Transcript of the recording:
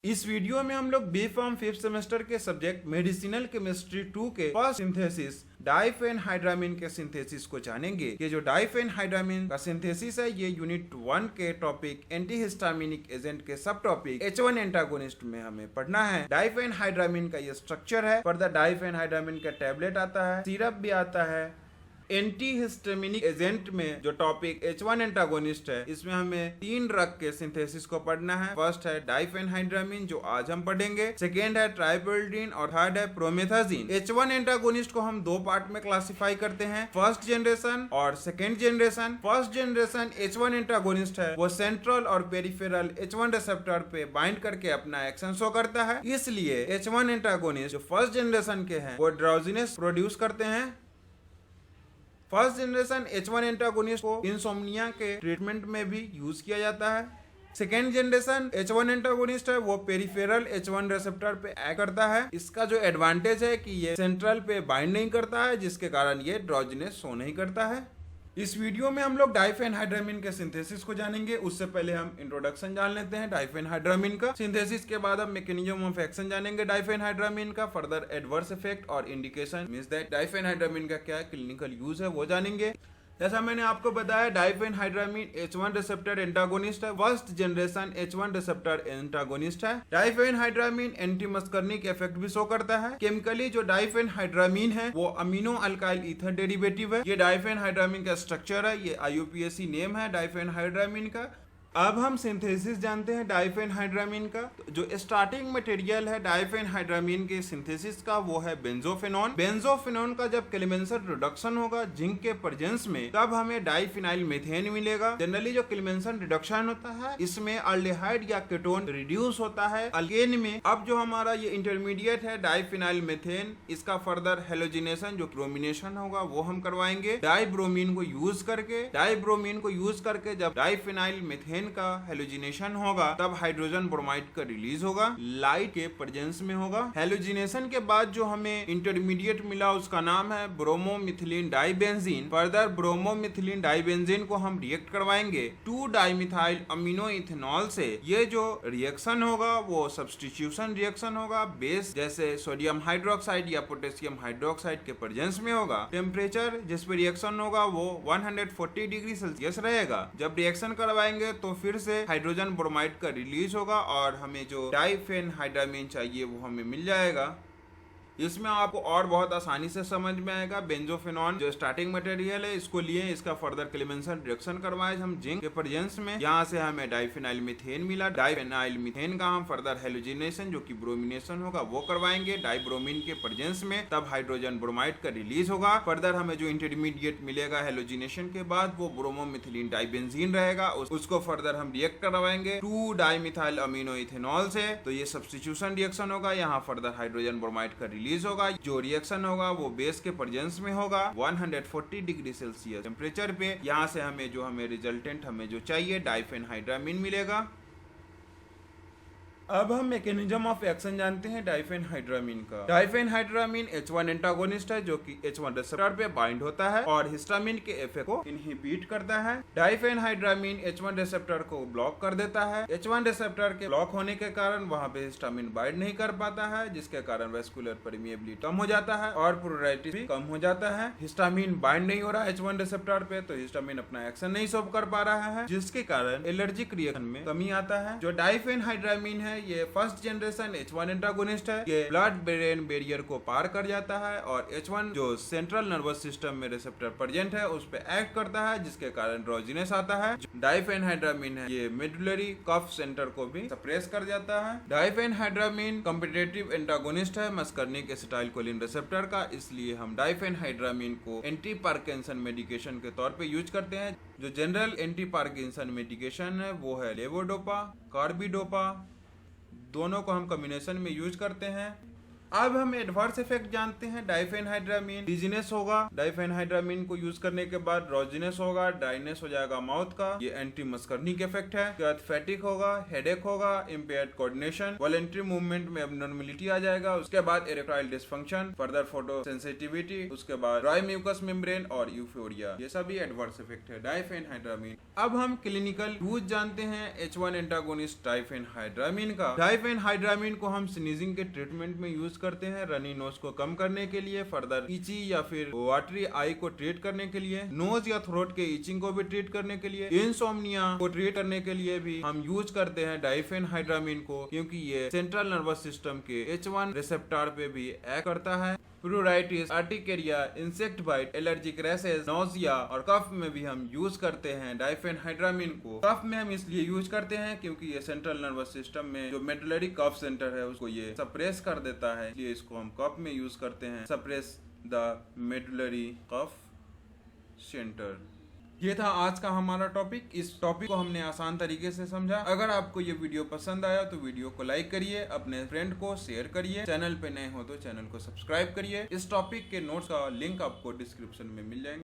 इस वीडियो में हम लोग बी फार्म 5th सेमेस्टर के सब्जेक्ट मेडिसिनल केमिस्ट्री 2 के फर्स्ट सिंथेसिस डाइफेनहाइड्रामीन के सिंथेसिस को जानेंगे। ये जो डाइफेनहाइड्रामीन का सिंथेसिस है ये यूनिट 1 के टॉपिक एंटीहिस्टामिनिक एजेंट के सब टॉपिक H1 एंटागोनिस्ट में हमें पढ़ना है। डाइफेनहाइड्रामीन का ये स्ट्रक्चर है। फर्दर डाइफेनहाइड्रामीन का टैबलेट आता है, सिरप भी आता है। एंटीहिस्टामिनिक एजेंट में जो टॉपिक H1 एंटागोनिस्ट है इसमें हमें 3 ड्रग के सिंथेसिस को पढ़ना है। फर्स्ट है डाइफेनहाइड्रामीन जो आज हम पढ़ेंगे, सेकेंड है ट्राइपेल्डिन और थर्ड है प्रोमेथाजीन। H1 एंटागोनिस्ट को हम 2 पार्ट में क्लासिफाई करते हैं, फर्स्ट जनरेशन और second generation. First generation H1 antagonist है वो सेंट्रल और पेरिफेरल H1 रिसेप्टर पे बाइंड करके अपना एक्शन शो करता है, इसलिए H1 एंटागोनिस्ट जो फर्स्ट जनरेशन के हैं वो ड्राउजीनेस प्रोड्यूस करते हैं। फर्स्ट जनरेशन H1 एंटागोनिस्ट को इंसोम्निया के ट्रीटमेंट में भी यूज किया जाता है। सेकेंड जनरेशन H1 एंटागोनिस्ट है वो पेरिफेरल H1 रिसेप्टर पे एक्ट करता है। इसका जो एडवांटेज है कि ये सेंट्रल पे बाइंड नहीं करता है, जिसके कारण ये ड्राउजीनेस शो नहीं करता है। इस वीडियो में हम लोग डाइफेनहाइड्रामीन के सिंथेसिस को जानेंगे। उससे पहले हम इंट्रोडक्शन जान लेते हैं डाइफेनहाइड्रामीन का। सिंथेसिस के बाद हम मैकेनिज्म ऑफ एक्शन जानेंगे डाइफेनहाइड्रामीन का। फर्दर एडवर्स इफेक्ट और इंडिकेशन मींस दैट डाइफेनहाइड्रामीन का क्या क्लिनिकल यूज है वो जानेंगे। जैसा मैंने आपको बताया डाइफेनहाइड्रामीन H1 रिसेप्टर एंटागोनिस्ट है, first generation H1 receptor antagonist है। डाइफेनहाइड्रामीन एंटी मस्कर्निक इफेक्ट भी शो करता है। केमिकली जो डाइफेनहाइड्रामीन है वो अमीनो अल्काइल ईथर डेरिवेटिव है। ये डाइफेनहाइड्रामीन का स्ट्रक्चर है, ये IUPAC नेम है डाइफेनहाइड्रामीन का। अब हम सिंथेसिस जानते हैं डाइफेनहाइड्रामीन का। जो स्टार्टिंग मटेरियल है डाइफेनहाइड्रामीन के सिंथेसिस का वो है बेंजोफेनॉन। बेंजोफेनॉन का जब क्लेमेंसन रिडक्शन होगा जिंक के प्रेजेंस में तब हमें डाइफिनाइल मीथेन मिलेगा। जनरली जो क्लेमेंसन रिडक्शन होता है इसमें अल्डिहाइड या कीटोन रिड्यूस होता है अल्केन में। अब जो हमारा ये इंटरमीडिएट है डाइफिनाइल मीथेन, इसका फर्दर हेलोजिनेशन जो ब्रोमिनेशन होगा वो हम करवाएंगे डाइब्रोमीन को यूज करके। डाइब्रोमीन को यूज करके जब डाइफिनाइल मीथेन का हेलोजिनेशन होगा तब हाइड्रोजन ब्रोमाइड का रिलीज होगा, लाइट के प्रेजेंस में होगा। हेलोजिनेशन के बाद जो हमें इंटरमीडिएट मिला उसका नाम है ब्रोमोमिथिलीन डाइबेंजीन। फर्दर ब्रोमोमिथिलीन डाइबेंजीन को हम रिएक्ट करवाएंगे 2 डाइमिथाइल अमीनो इथेनॉल से। ये जो रिएक्शन होगा वो सब्स्टिट्यूशन रिएक्शन होगा, बेस जैसे सोडियम हाइड्रोक्साइड या पोटेशियम हाइड्रोक्साइड के प्रेजेंस में होगा। टेम्परेचर जिस पे रिएक्शन होगा वो 140 डिग्री सेल्सियस रहेगा। जब रिएक्शन करवाएंगे तो फिर से हाइड्रोजन ब्रोमाइड का रिलीज होगा और हमें जो डाइफेनहाइड्रामीन चाहिए वो हमें मिल जाएगा। इसमें आपको और बहुत आसानी से समझ में आएगा। बेंजोफेनॉन जो स्टार्टिंग मटेरियल है इसको लिए इसका फर्दर क्लेमेंसन रिएक्शन करवाए हम जिंक के प्रेजेंस में, यहाँ से हमें डाइफिनाइल मीथेन मिला। डाइफिनाइल मीथेन का हम फर्दर हेलोजिनेशन जो कि ब्रोमिनेशन होगा वो करवाएंगे डाइब्रोमीन के प्रेजेंस में, तब हाइड्रोजन ब्रोमाइड का रिलीज होगा। फर्दर हमें जो इंटरमीडिएट मिलेगा हेलोजिनेशन के बाद वो ब्रोमोमिथिलीन डाइबेंजीन रहेगा, उसको फर्दर हम रिएक्ट करवाएंगे 2 डाइमिथाइल अमीनो इथेनॉल से। तो ये सब्स्टिट्यूशन रिएक्शन होगा, यहाँ फर्दर हाइड्रोजन ब्रोमाइड का रिलीज होगा। जो रिएक्शन होगा वो बेस के प्रेजेंस में होगा 140 डिग्री सेल्सियस टेम्परेचर पे। यहाँ से हमें रिजल्टेंट हमें जो चाहिए डाइफेनहाइड्रामीन मिलेगा। अब हम मैकेनिज्म ऑफ एक्शन जानते हैं डाइफेनहाइड्रामीन का। डाइफेनहाइड्रामीन H1 एंटागोनिस्ट है जो कि H1 रिसेप्टर पे बाइंड होता है और हिस्टामिन के इफेक्ट को इनहिबिट करता है। डाइफेनहाइड्रामीन H1 रिसेप्टर को ब्लॉक कर देता है। H1 रिसेप्टर के ब्लॉक होने के कारण वहां पे हिस्टामिन बाइंड नहीं कर पाता है, जिसके कारण वेस्कुलर परमिएबिलिटी कम हो जाता है और प्रोराइटिस भी कम हो जाता है। हिस्टामिन बाइंड नहीं हो रहा है H1 रिसेप्टर पे तो हिस्टामिन अपना एक्शन नहीं शो कर पा रहा है, जिसके कारण एलर्जिक रिएक्शन में कमी आता है। जो डाइफेनहाइड्रामीन है ये फर्स्ट जनरेशन H1 एंटागोनिस्ट है। ये ब्लड ब्रेन बैरियर को पार कर जाता है और H1 जो सेंट्रल नर्वस सिस्टम में रिसेप्टर प्रेजेंट है उस पे एक्ट करता है, जिसके कारण ड्राउजीनेस आता है। डाइफेनहाइड्रामीन है ये मेडुलरी कफ सेंटर को भी सप्रेस कर जाता है। डाइफेनहाइड्रामीन कॉम्पिटिटिव एंटागोनिस्ट है मस्कर्निक एसिटाइलकोलिन रिसेप्टर का, इसलिए हम डाइफेनहाइड्रामीन को एंटी पार्किंसन मेडिकेशन के तौर पे यूज करते हैं। जो जनरल एंटी पार्किंसन मेडिकेशन है वो है लेवोडोपा, कार्बिडोपा, दोनों को हम कॉम्बिनेशन में यूज करते हैं। अब हम एडवर्स इफेक्ट जानते हैं। डाइफेनहाइड्रामीन डिजीनेस होगा, डाइफेनहाइड्रामीन को यूज करने के बाद ड्रोजीनेस होगा, ड्राइनेस हो जाएगा माउथ का, ये एंटी मस्कर्निक इफेक्ट है। उसके बाद फैटिक होगा, हेडेक होगा, इम्पेयर्ड कोऑर्डिनेशन, वॉलेंटरी मूवमेंट में एब्नॉर्मलिटी आ जाएगा। उसके बाद erectile dysfunction, further photo sensitivity, उसके बाद ड्राई म्यूकस मेम्ब्रेन और यूफोरिया, ये सभी एडवर्स इफेक्ट है डाइफेनहाइड्रामीन। अब हम क्लिनिकल यूज जानते हैं H1 एंटागोनिस्ट डाइफेनहाइड्रामीन का। डाइफेनहाइड्रामीन को हम स्नीजिंग के ट्रीटमेंट में यूज करते हैं, रनी नोज को कम करने के लिए, फर्दर इची या फिर वाटरी आई को ट्रीट करने के लिए, नोज या थ्रोट के इचिंग को भी ट्रीट करने के लिए, इंसोम्निया को ट्रीट करने के लिए भी हम यूज करते हैं डाइफेनहाइड्रामीन को, क्योंकि ये सेंट्रल नर्वस सिस्टम के H1 रिसेप्टर पे भी एक्ट करता है। Pleuritis, urticaria, insect bite, allergic rashes, nausea और कफ में भी हम यूज करते हैं डाइफेनहाइड्रामीन को। कफ में हम इसलिए यूज करते हैं क्योंकि ये सेंट्रल नर्वस सिस्टम में जो मेडुलरी कफ सेंटर है उसको ये सप्रेस कर देता है, इसलिए इसको हम कफ में यूज करते हैं, suppress the medullary cough centre. ये था आज का हमारा टॉपिक। इस टॉपिक को हमने आसान तरीके से समझा। अगर आपको ये वीडियो पसंद आया तो वीडियो को लाइक करिए, अपने फ्रेंड को शेयर करिए, चैनल पे नए हो तो चैनल को सब्सक्राइब करिए। इस टॉपिक के नोट्स का लिंक आपको डिस्क्रिप्शन में मिल जाएंगे।